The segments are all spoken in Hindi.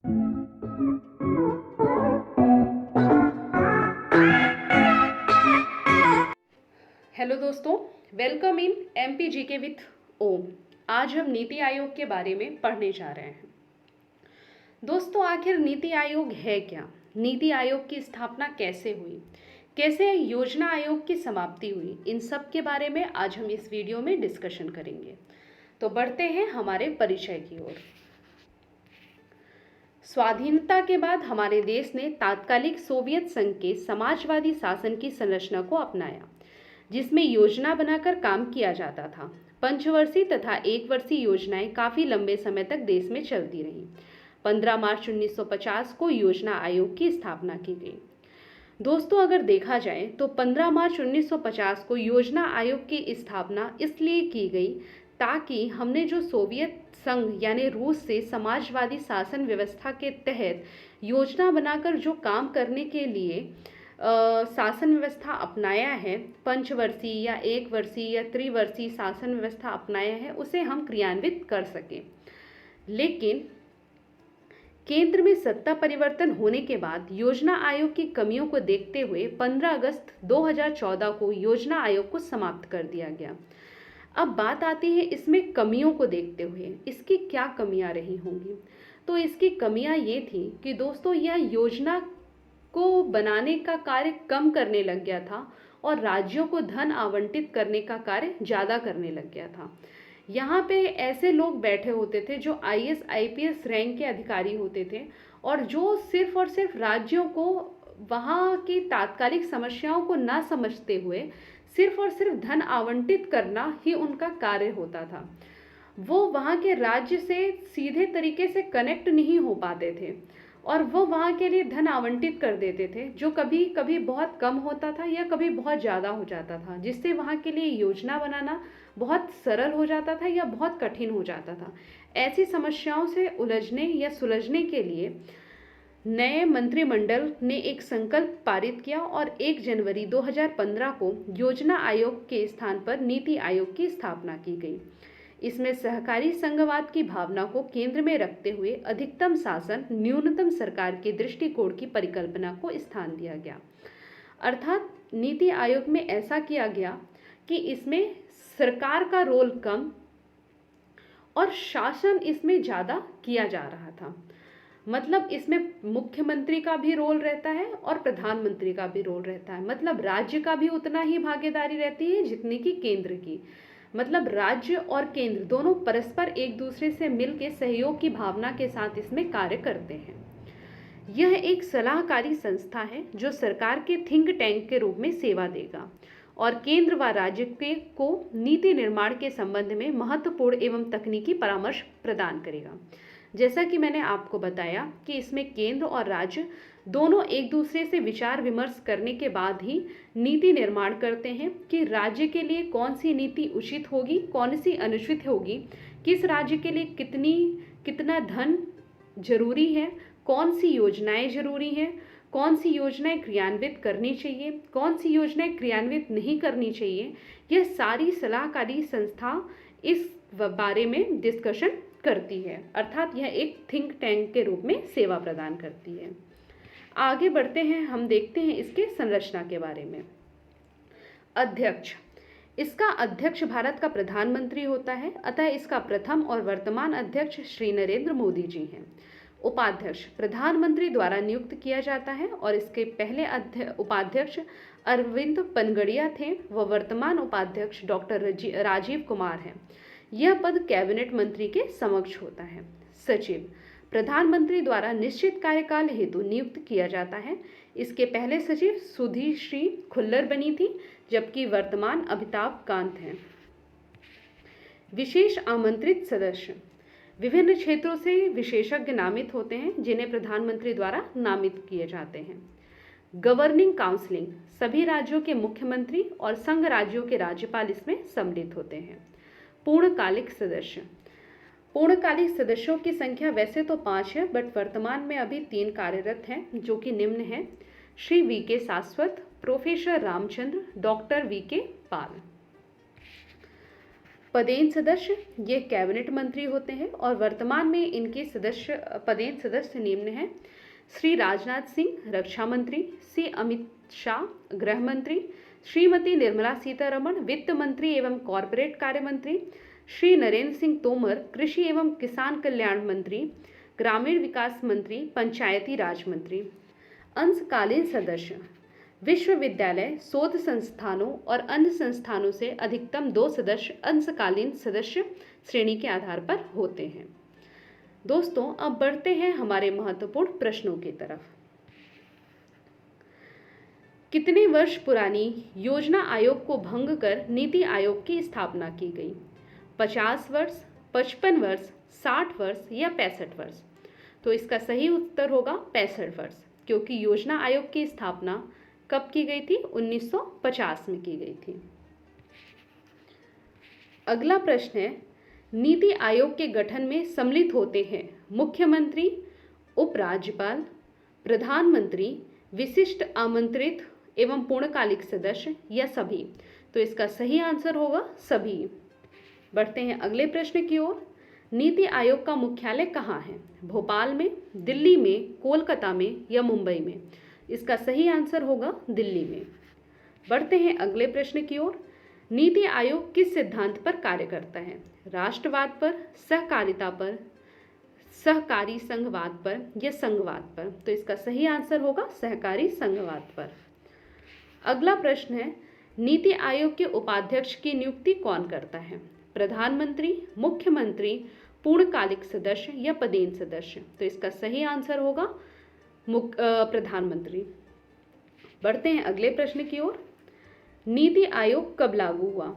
हेलो दोस्तों, welcome in MP GK with Om. आज हम नीति आयोग के बारे में पढ़ने जा रहे हैं। दोस्तों, आखिर नीति आयोग है क्या? नीति आयोग की स्थापना कैसे हुई? कैसे योजना आयोग की समाप्ति हुई? इन सब के बारे में आज हम इस वीडियो में डिस्कशन करेंगे। तो बढ़ते हैं हमारे परिचय की ओर। स्वाधीनता के बाद हमारे देश ने तात्कालिक सोवियत संघ के समाजवादी शासन की संरचना को अपनाया, जिसमें योजना बनाकर काम किया जाता था। पंचवर्षीय तथा एक वर्षीय योजनाएं काफी लंबे समय तक देश में चलती रहीं। 15 मार्च 1950 को योजना आयोग की स्थापना की गई। दोस्तों, अगर देखा जाए तो 15 मार्च 1950 को योजना आयोग की स्थापना इसलिए की गई ताकि हमने जो सोवियत संघ यानी रूस से समाजवादी शासन व्यवस्था के तहत योजना बनाकर जो काम करने के लिए शासन व्यवस्था अपनाया है, पंचवर्षीय या एक वर्षीय या त्रिवर्षीय शासन व्यवस्था अपनाया है, उसे हम क्रियान्वित कर सकें। लेकिन केंद्र में सत्ता परिवर्तन होने के बाद योजना आयोग की कमियों को देखते हुए 15 अगस्त 2014 को योजना आयोग को समाप्त कर दिया गया। अब बात आती है इसमें कमियों को देखते हुए इसकी क्या कमियां रही होंगी। तो इसकी कमियां ये थी कि दोस्तों, यह योजना को बनाने का कार्य कम करने लग गया था और राज्यों को धन आवंटित करने का कार्य ज़्यादा करने लग गया था। यहाँ पे ऐसे लोग बैठे होते थे जो आईएएस आईपीएस रैंक के अधिकारी होते थे और जो सिर्फ और सिर्फ राज्यों को वहाँ की तात्कालिक समस्याओं को ना समझते हुए सिर्फ और सिर्फ धन आवंटित करना ही उनका कार्य होता था। वो वहाँ के राज्य से सीधे तरीके से कनेक्ट नहीं हो पाते थे और वो वहाँ के लिए धन आवंटित कर देते थे, जो कभी कभी बहुत कम होता था या कभी बहुत ज़्यादा हो जाता था, जिससे वहाँ के लिए योजना बनाना बहुत सरल हो जाता था या बहुत कठिन हो जाता था। ऐसी समस्याओं से उलझने या सुलझने के लिए नए मंत्रिमंडल ने एक संकल्प पारित किया और 1 जनवरी 2015 को योजना आयोग के स्थान पर नीति आयोग की स्थापना की गई। इसमें सहकारी संघवाद की भावना को केंद्र में रखते हुए अधिकतम शासन, न्यूनतम सरकार के दृष्टिकोण की परिकल्पना को स्थान दिया गया। अर्थात नीति आयोग में ऐसा किया गया कि इसमें सरकार का रोल कम और शासन इसमें ज़्यादा किया जा रहा था। मतलब इसमें मुख्यमंत्री का भी रोल रहता है और प्रधानमंत्री का भी रोल रहता है। मतलब राज्य का भी उतना ही भागीदारी रहती है जितनी कि केंद्र की। मतलब राज्य और केंद्र दोनों परस्पर एक दूसरे से मिलकर सहयोग की भावना के साथ इसमें कार्य करते हैं। यह एक सलाहकारी संस्था है जो सरकार के थिंक टैंक के रूप में सेवा देगा और केंद्र व राज्य को नीति निर्माण के संबंध में महत्वपूर्ण एवं तकनीकी परामर्श प्रदान करेगा। जैसा कि मैंने आपको बताया कि इसमें केंद्र और राज्य दोनों एक दूसरे से विचार विमर्श करने के बाद ही नीति निर्माण करते हैं कि राज्य के लिए कौन सी नीति उचित होगी, कौन सी अनुचित होगी, किस राज्य के लिए कितना धन जरूरी है, कौन सी योजनाएं जरूरी हैं, कौन सी योजनाएं क्रियान्वित करनी चाहिए, कौन सी योजनाएं क्रियान्वित नहीं करनी चाहिए। यह सारी सलाहकारी संस्था इस बारे में डिस्कशन करती है। अर्थात यह एक थिंक टैंक के रूप में सेवा प्रदान करती है। आगे बढ़ते हैं, हम देखते हैं इसके संरचना के बारे में। अध्यक्ष, इसका अध्यक्ष भारत का प्रधानमंत्री होता है, अतः इसका प्रथम और वर्तमान अध्यक्ष श्री नरेंद्र मोदी जी हैं। उपाध्यक्ष प्रधानमंत्री द्वारा नियुक्त किया जाता है और इसके पहले उपाध्यक्ष अरविंद पनगड़िया थे व वर्तमान उपाध्यक्ष डॉक्टर राजीव कुमार हैं। यह पद कैबिनेट मंत्री के समक्ष होता है। सचिव प्रधानमंत्री द्वारा निश्चित कार्यकाल हेतु नियुक्त किया जाता है। इसके पहले सचिव सुधीश्री खुल्लर बनी थी, जबकि वर्तमान अमिताभ कांत हैं। विशेष आमंत्रित सदस्य विभिन्न क्षेत्रों से विशेषज्ञ नामित होते हैं, जिन्हें प्रधानमंत्री द्वारा नामित किए जाते हैं। गवर्निंग काउंसिलिंग सभी राज्यों के मुख्यमंत्री और संघ राज्यों के राज्यपाल इसमें सम्मिलित होते हैं। पूर्णकालिक सदस्य, पूर्णकालिक सदस्यों की संख्या वैसे तो 5 है, बट वर्तमान में अभी 3 कार्यरत हैं, जो कि निम्न हैं: Shri VK Saraswat, professor Ramchandra, doctor VK Paul. पदेन सदस्य ये कैबिनेट मंत्री होते हैं और वर्तमान में इनके पदेन सदस्य निम्न हैं: श्री राजनाथ सिंह रक्षा मंत्री, श्री अमित शाह गृह मंत्री, श्रीमती निर्मला सीतारमण वित्त मंत्री एवं कॉरपोरेट कार्य मंत्री, श्री नरेंद्र सिंह तोमर कृषि एवं किसान कल्याण मंत्री, ग्रामीण विकास मंत्री, पंचायती राज मंत्री। अंशकालीन सदस्य विश्वविद्यालय, शोध संस्थानों और अन्य संस्थानों से अधिकतम 2 सदस्य अंशकालीन सदस्य श्रेणी के आधार पर होते हैं। दोस्तों, अब बढ़ते हैं हमारे महत्वपूर्ण प्रश्नों की तरफ। कितने वर्ष पुरानी योजना आयोग को भंग कर नीति आयोग की स्थापना की गई? 50 वर्ष, 55 वर्ष, 60 वर्ष या 65 वर्ष? तो इसका सही उत्तर होगा 65 वर्ष, क्योंकि योजना आयोग की स्थापना कब की गई थी? 1950 में की गई थी। अगला प्रश्न है, नीति आयोग के गठन में सम्मिलित होते हैं मुख्यमंत्री, उपराज्यपाल, प्रधानमंत्री, विशिष्ट आमंत्रित एवं पूर्णकालिक सदस्य या सभी? तो इसका सही आंसर होगा सभी। बढ़ते हैं अगले प्रश्न की ओर। नीति आयोग का मुख्यालय कहाँ है? भोपाल में, दिल्ली में, कोलकाता में या मुंबई में? इसका सही आंसर होगा दिल्ली में। बढ़ते हैं अगले प्रश्न की ओर। नीति आयोग किस सिद्धांत पर कार्य करता है? राष्ट्रवाद पर, सहकारिता पर, सहकारी संघवाद पर या संघवाद पर? तो इसका सही आंसर होगा सहकारी संघवाद पर। अगला प्रश्न है, नीति आयोग के उपाध्यक्ष की नियुक्ति कौन करता है? प्रधानमंत्री, मुख्यमंत्री, पूर्णकालिक सदस्य या पदेन सदस्य? तो इसका सही आंसर होगा प्रधानमंत्री। बढ़ते हैं अगले प्रश्न की ओर। नीति आयोग कब लागू हुआ?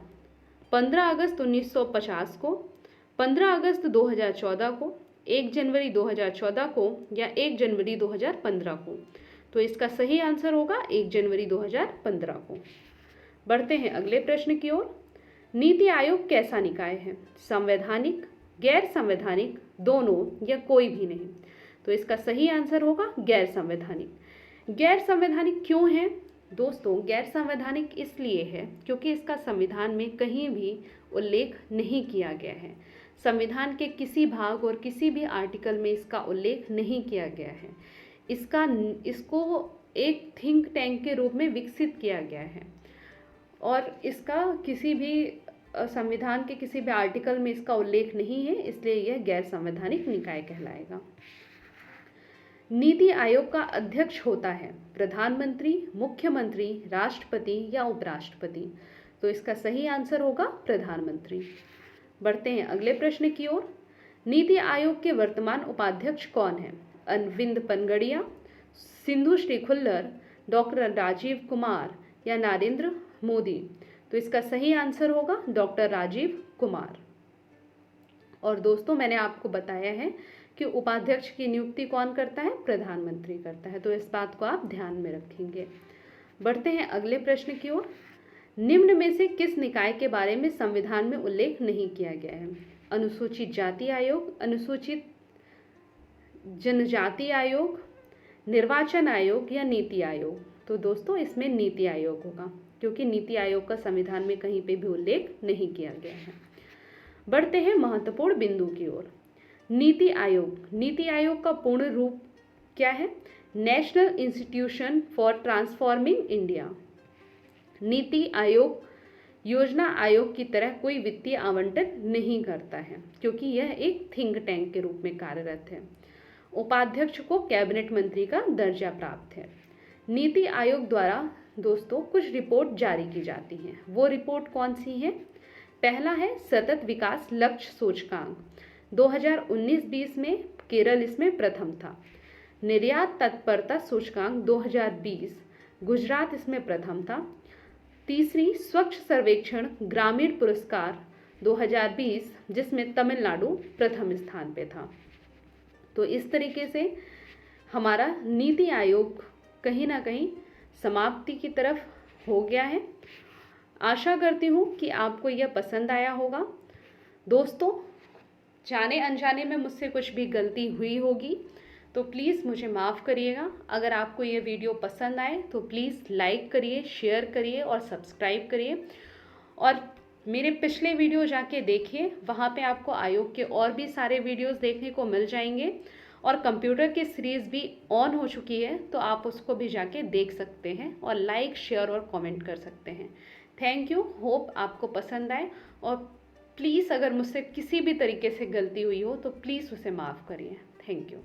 15 अगस्त 1950 को, 15 अगस्त 2014 को, 1 जनवरी 2014 को या 1 जनवरी 2015 को? तो इसका सही आंसर होगा 1 जनवरी 2015 को। बढ़ते हैं अगले प्रश्न की ओर। नीति आयोग कैसा निकाय है? संवैधानिक, गैर संवैधानिक, दोनों या कोई भी नहीं? तो इसका सही आंसर होगा गैर संवैधानिक। गैर संवैधानिक क्यों है? दोस्तों, गैर संवैधानिक इसलिए है क्योंकि इसका संविधान में कहीं भी उल्लेख नहीं किया गया है। संविधान के किसी भाग और किसी भी आर्टिकल में इसका उल्लेख नहीं किया गया है। इसको एक थिंक टैंक के रूप में विकसित किया गया है और इसका किसी भी संविधान के किसी भी आर्टिकल में इसका उल्लेख नहीं है, इसलिए यह गैर संवैधानिक निकाय कहलाएगा। नीति आयोग का अध्यक्ष होता है प्रधानमंत्री, मुख्यमंत्री, राष्ट्रपति या उपराष्ट्रपति? तो इसका सही आंसर होगा प्रधानमंत्री। बढ़ते हैं अगले प्रश्न की ओर। नीति आयोग के वर्तमान उपाध्यक्ष कौन है? अरविंद पनगड़िया, सिंधु श्री खुल्लर, डॉक्टर राजीव कुमार या नरेंद्र मोदी? तो इसका सही आंसर होगा डॉक्टर राजीव कुमार। और दोस्तों, मैंने आपको बताया है कि उपाध्यक्ष की नियुक्ति कौन करता है? प्रधानमंत्री करता है, तो इस बात को आप ध्यान में रखेंगे। बढ़ते हैं अगले प्रश्न की ओर। निम्न में से किस निकाय के बारे में संविधान में उल्लेख नहीं किया गया है? अनुसूचित जाति आयोग, अनुसूचित जनजाति आयोग, निर्वाचन आयोग या नीति आयोग? तो दोस्तों, इसमें नीति आयोग होगा क्योंकि नीति आयोग का संविधान में कहीं पे भी उल्लेख नहीं किया गया है। बढ़ते हैं महत्वपूर्ण बिंदु की ओर। नीति आयोग का पूर्ण रूप क्या है? National institution for transforming India. NITI Aayog योजना आयोग की तरह कोई वित्तीय आवंटन नहीं करता है क्योंकि यह एक थिंक टैंक के रूप में कार्यरत है। उपाध्यक्ष को कैबिनेट मंत्री का दर्जा प्राप्त है। नीति आयोग द्वारा दोस्तों कुछ रिपोर्ट जारी की जाती हैं। वो रिपोर्ट कौन सी है? पहला है सतत विकास लक्ष्य सूचकांक। 2019-20 में केरल इसमें प्रथम था। निर्यात तत्परता सूचकांक 2020, गुजरात इसमें प्रथम था। तीसरी स्वच्छ सर्वेक्षण ग्रामीण पुरस्कार 2020, जिसमें तमिलनाडु प्रथम स्थान पे था। तो इस तरीके से हमारा नीति आयोग कहीं ना कहीं समाप्ति की तरफ हो गया है। आशा करती हूँ कि आपको यह पसंद आया होगा। दोस्तों, जाने अनजाने में मुझसे कुछ भी गलती हुई होगी तो प्लीज़ मुझे माफ़ करिएगा। अगर आपको ये वीडियो पसंद आए तो प्लीज़ लाइक करिए, शेयर करिए और सब्सक्राइब करिए। और मेरे पिछले वीडियो जाके देखिए, वहाँ पे आपको आयोग के और भी सारे वीडियोस देखने को मिल जाएंगे और कंप्यूटर की सीरीज़ भी ऑन हो चुकी है, तो आप उसको भी जाके देख सकते हैं और लाइक, शेयर और कमेंट कर सकते हैं। थैंक यू, होप आपको पसंद आए। और प्लीज़ अगर मुझसे किसी भी तरीके से गलती हुई हो तो प्लीज़ उसे माफ़ करिए। Thank you.